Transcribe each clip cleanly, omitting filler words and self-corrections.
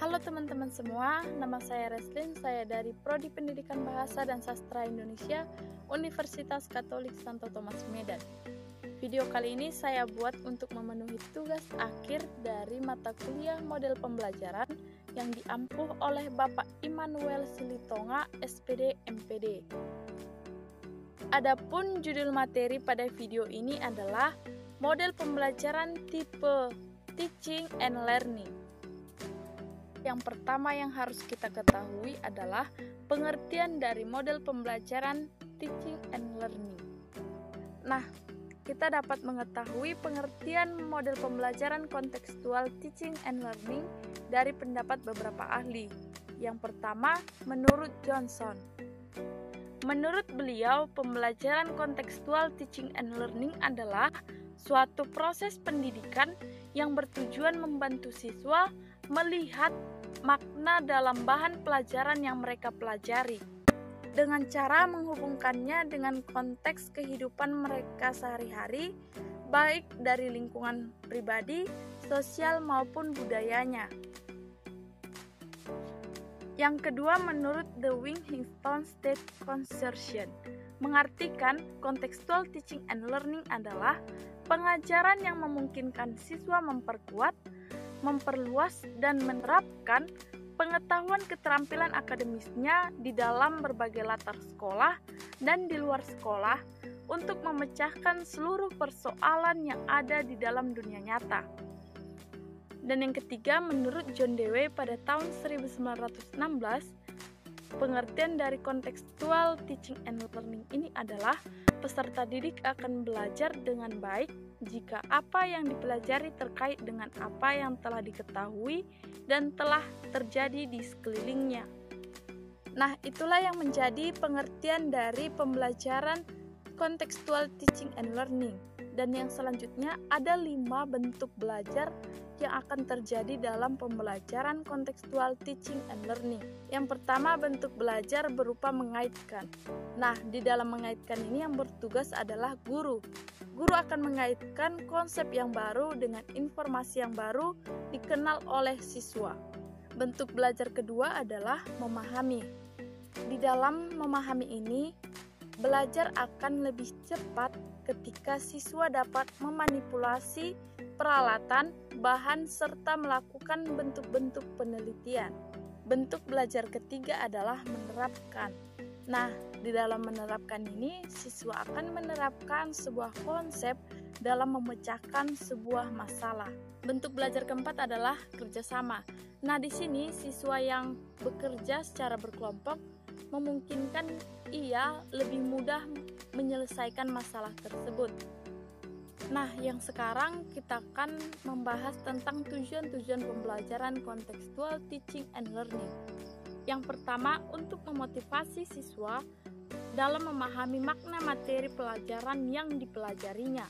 Halo teman-teman semua, nama saya Reslin, saya dari Prodi Pendidikan Bahasa dan Sastra Indonesia, Universitas Katolik Santo Thomas Medan. Video kali ini saya buat untuk memenuhi tugas akhir dari mata kuliah model pembelajaran yang diampuh oleh Bapak Immanuel Silitonga, SPD MPD. Adapun judul materi pada video ini adalah model pembelajaran tipe Teaching and Learning. Yang pertama yang harus kita ketahui adalah pengertian dari model pembelajaran Teaching and Learning. Nah, kita dapat mengetahui pengertian model pembelajaran kontekstual Teaching and Learning dari pendapat beberapa ahli. Yang pertama, menurut Johnson. Menurut beliau, pembelajaran kontekstual Teaching and Learning adalah suatu proses pendidikan yang bertujuan membantu siswa melihat makna dalam bahan pelajaran yang mereka pelajari dengan cara menghubungkannya dengan konteks kehidupan mereka sehari-hari, baik dari lingkungan pribadi, sosial maupun budayanya. Yang kedua, menurut The Wigington State Consortium, mengartikan kontekstual teaching and learning adalah pengajaran yang memungkinkan siswa memperkuat, memperluas, dan menerapkan pengetahuan keterampilan akademisnya di dalam berbagai latar sekolah dan di luar sekolah untuk memecahkan seluruh persoalan yang ada di dalam dunia nyata. Dan yang ketiga, menurut John Dewey pada tahun 1916, pengertian dari kontekstual teaching and learning ini adalah peserta didik akan belajar dengan baik jika apa yang dipelajari terkait dengan apa yang telah diketahui dan telah terjadi di sekelilingnya. Nah, itulah yang menjadi pengertian dari pembelajaran kontekstual teaching and learning. Dan yang selanjutnya ada 5 bentuk belajar yang akan terjadi dalam pembelajaran kontekstual teaching and learning. Yang pertama, bentuk belajar berupa mengaitkan. Nah, di dalam mengaitkan ini yang bertugas adalah guru. Guru akan mengaitkan konsep yang baru dengan informasi yang baru dikenal oleh siswa. Bentuk belajar kedua adalah memahami. Di dalam memahami ini, belajar akan lebih cepat ketika siswa dapat memanipulasi peralatan, bahan, serta melakukan bentuk-bentuk penelitian. Bentuk belajar ketiga adalah menerapkan. Nah, di dalam menerapkan ini, siswa akan menerapkan sebuah konsep dalam memecahkan sebuah masalah. Bentuk belajar keempat adalah kerjasama. Nah, di sini siswa yang bekerja secara berkelompok memungkinkan ia lebih mudah menyelesaikan masalah tersebut. Nah, yang sekarang kita akan membahas tentang tujuan-tujuan pembelajaran kontekstual teaching and learning. Yang pertama, untuk memotivasi siswa dalam memahami makna materi pelajaran yang dipelajarinya.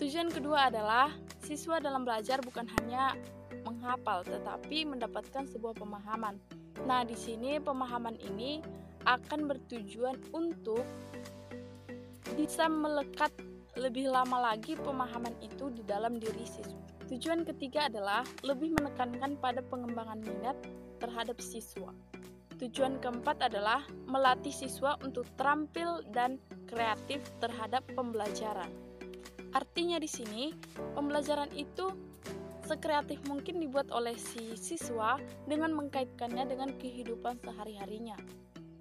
Tujuan kedua adalah siswa dalam belajar bukan hanya menghafal, tetapi mendapatkan sebuah pemahaman. Nah, di sini pemahaman ini akan bertujuan untuk bisa melekat lebih lama lagi pemahaman itu di dalam diri siswa. Tujuan ketiga adalah lebih menekankan pada pengembangan minat terhadap siswa. Tujuan keempat adalah melatih siswa untuk terampil dan kreatif terhadap pembelajaran. Artinya di sini, pembelajaran itu sekreatif mungkin dibuat oleh si siswa dengan mengkaitkannya dengan kehidupan sehari-harinya.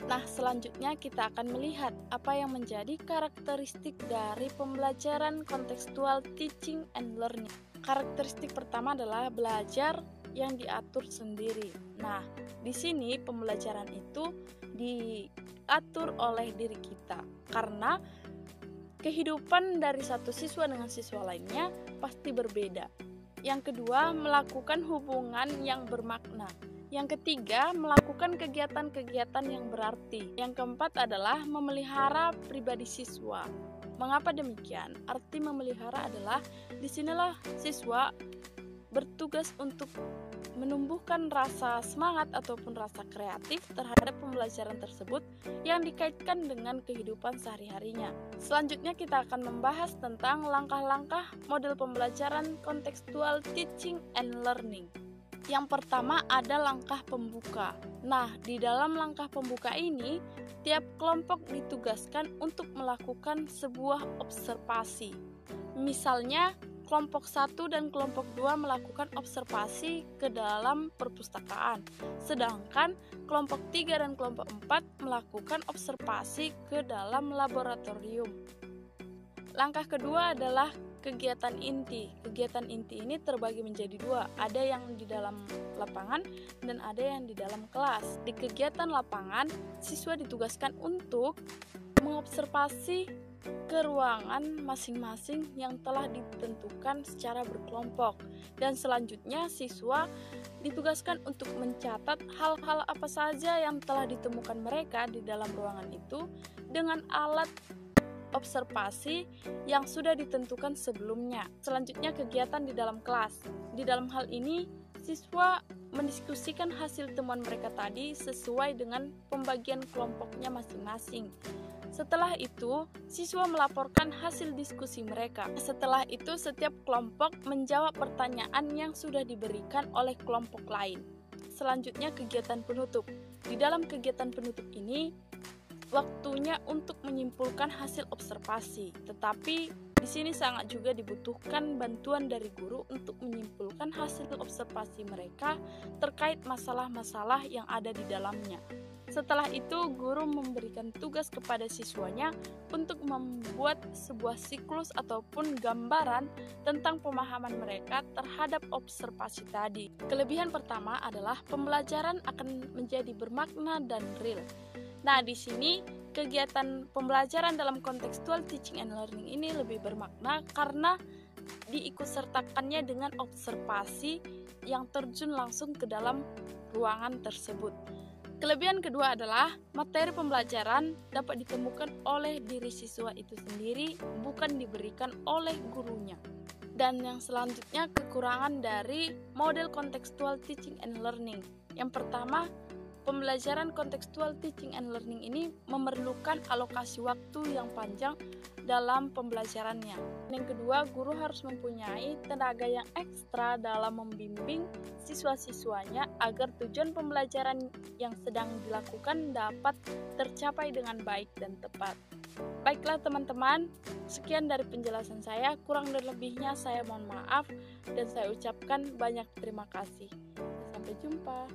Nah, selanjutnya kita akan melihat apa yang menjadi karakteristik dari pembelajaran kontekstual teaching and learning. Karakteristik pertama adalah belajar yang diatur sendiri. Nah, di sini pembelajaran itu diatur oleh diri kita karena kehidupan dari satu siswa dengan siswa lainnya pasti berbeda. Yang kedua, melakukan hubungan yang bermakna. Yang ketiga, melakukan kegiatan-kegiatan yang berarti. Yang keempat adalah memelihara pribadi siswa. Mengapa demikian? Arti memelihara adalah disinilah siswa bertugas untuk menumbuhkan rasa semangat ataupun rasa kreatif terhadap pembelajaran tersebut yang dikaitkan dengan kehidupan sehari-harinya. Selanjutnya kita akan membahas tentang langkah-langkah model pembelajaran kontekstual teaching and learning. Yang pertama ada langkah pembuka. Nah, di dalam langkah pembuka ini, tiap kelompok ditugaskan untuk melakukan sebuah observasi. Misalnya, kelompok 1 dan kelompok 2 melakukan observasi ke dalam perpustakaan, sedangkan kelompok 3 dan kelompok 4 melakukan observasi ke dalam laboratorium. Langkah kedua adalah kegiatan inti. Kegiatan inti ini terbagi menjadi dua, ada yang di dalam lapangan dan ada yang di dalam kelas. Di kegiatan lapangan, siswa ditugaskan untuk mengobservasi ke ruangan masing-masing yang telah ditentukan secara berkelompok, dan selanjutnya siswa ditugaskan untuk mencatat hal-hal apa saja yang telah ditemukan mereka di dalam ruangan itu dengan alat observasi yang sudah ditentukan sebelumnya. Selanjutnya kegiatan di dalam kelas. Di dalam hal ini, siswa mendiskusikan hasil temuan mereka tadi sesuai dengan pembagian kelompoknya masing-masing. Setelah itu, siswa melaporkan hasil diskusi mereka. Setelah itu, setiap kelompok menjawab pertanyaan yang sudah diberikan oleh kelompok lain. Selanjutnya kegiatan penutup. Di dalam kegiatan penutup ini, waktunya untuk menyimpulkan hasil observasi, tetapi di sini sangat juga dibutuhkan bantuan dari guru untuk menyimpulkan hasil observasi mereka terkait masalah-masalah yang ada di dalamnya. Setelah itu, guru memberikan tugas kepada siswanya untuk membuat sebuah siklus ataupun gambaran tentang pemahaman mereka terhadap observasi tadi. Kelebihan pertama adalah pembelajaran akan menjadi bermakna dan real. Nah, di sini kegiatan pembelajaran dalam kontekstual teaching and learning ini lebih bermakna karena diikutsertakannya dengan observasi yang terjun langsung ke dalam ruangan tersebut. Kelebihan kedua adalah materi pembelajaran dapat ditemukan oleh diri siswa itu sendiri, bukan diberikan oleh gurunya. Dan yang selanjutnya kekurangan dari model kontekstual teaching and learning. Yang pertama, pembelajaran kontekstual teaching and learning ini memerlukan alokasi waktu yang panjang dalam pembelajarannya. Yang kedua, guru harus mempunyai tenaga yang ekstra dalam membimbing siswa-siswanya agar tujuan pembelajaran yang sedang dilakukan dapat tercapai dengan baik dan tepat. Baiklah teman-teman, sekian dari penjelasan saya. Kurang dan lebihnya saya mohon maaf dan saya ucapkan banyak terima kasih. Sampai jumpa.